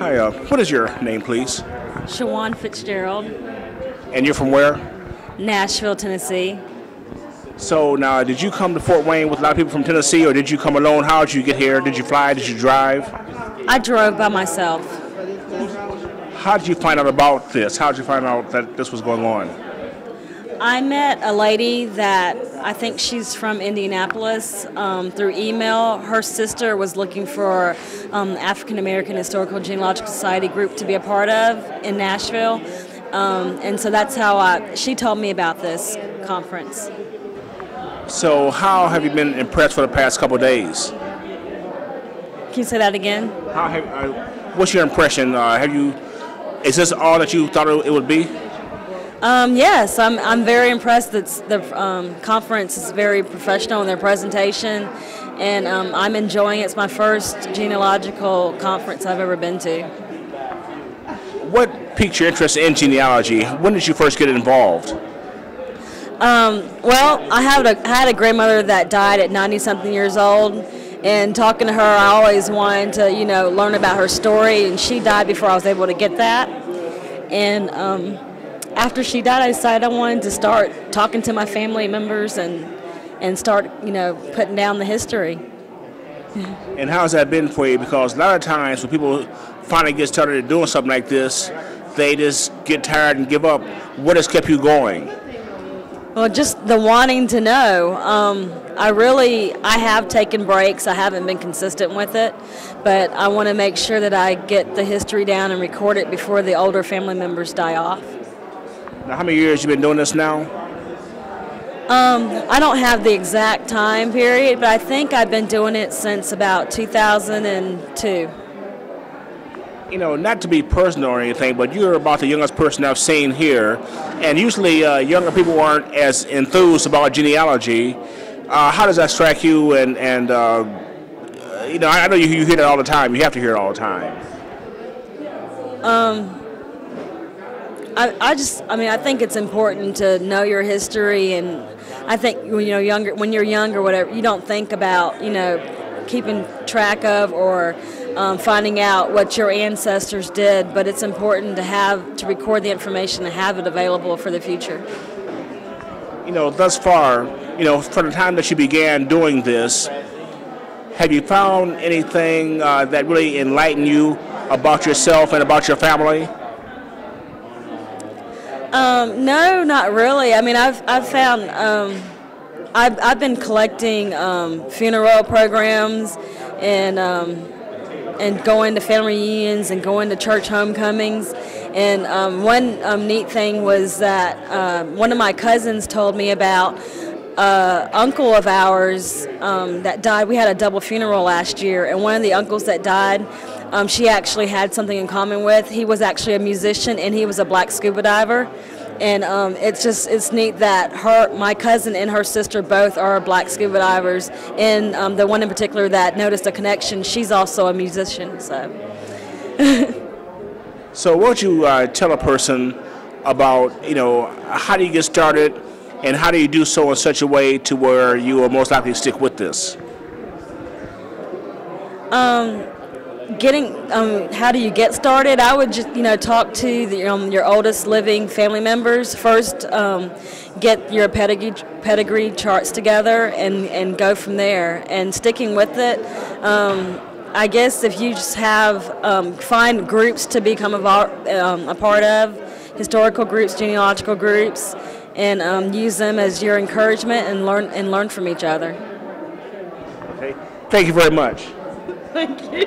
Hi, what is your name, please? Shawan Fitzgerald, And you're from where? Nashville, Tennessee. So now, did you come to Fort Wayne with a lot of people from Tennessee, or did you come alone? How did you get here? Did you fly? Did you drive? I drove by myself. How did you find out about this? How did you find out that this was going on? I met a lady that I think she's from Indianapolis through email. Her sister was looking for African American Historical Genealogical Society group to be a part of in Nashville. And so that's how she told me about this conference. So how have you been impressed for the past couple of days? Can you say that again? What's your impression? Is this all that you thought it would be? Yes, I'm very impressed that the conference is very professional in their presentation, and I'm enjoying it. It's my first genealogical conference I've ever been to. What piqued your interest in genealogy? When did you first get involved? Well, I had a grandmother that died at 90-something years old, and talking to her, I always wanted to, learn about her story, and she died before I was able to get that. And after she died, I decided I wanted to start talking to my family members and start, putting down the history. And how's that been for you? Because a lot of times when people finally get started doing something like this, they just get tired and give up. What has kept you going? Well, just the wanting to know. I have taken breaks. I haven't been consistent with it, but I want to make sure that I get the history down and record it before the older family members die off. Now, how many years have you been doing this now? I don't have the exact time period, but I think I've been doing it since about 2002. Not to be personal or anything, but you're about the youngest person I've seen here, and usually younger people aren't as enthused about genealogy. How does that strike you? And I know you hear that all the time. You have to hear it all the time. I think it's important to know your history, and I think when you're younger, whatever, you don't think about, keeping track of or finding out what your ancestors did, but it's important to record the information and have it available for the future. Thus far, from the time that you began doing this, have you found anything that really enlightened you about yourself and about your family? No, not really. I mean, I've found I've been collecting funeral programs and going to family reunions and going to church homecomings. And one neat thing was that one of my cousins told me about uncle of ours that died. We had a double funeral last year, and one of the uncles that died, she actually had something in common with. He was actually a musician, and he was a black scuba diver. And it's neat that my cousin and her sister both are black scuba divers. And the one in particular that noticed a connection, she's also a musician. So. So what would you tell a person about, how do you get started, and how do you do so in such a way to where you will most likely stick with this? How do you get started? I would just, talk to your oldest living family members first. Get your pedigree charts together and go from there. And sticking with it, I guess if you just find groups to become a part of, historical groups, genealogical groups, and use them as your encouragement and learn from each other. Okay. Thank you very much. Thank you.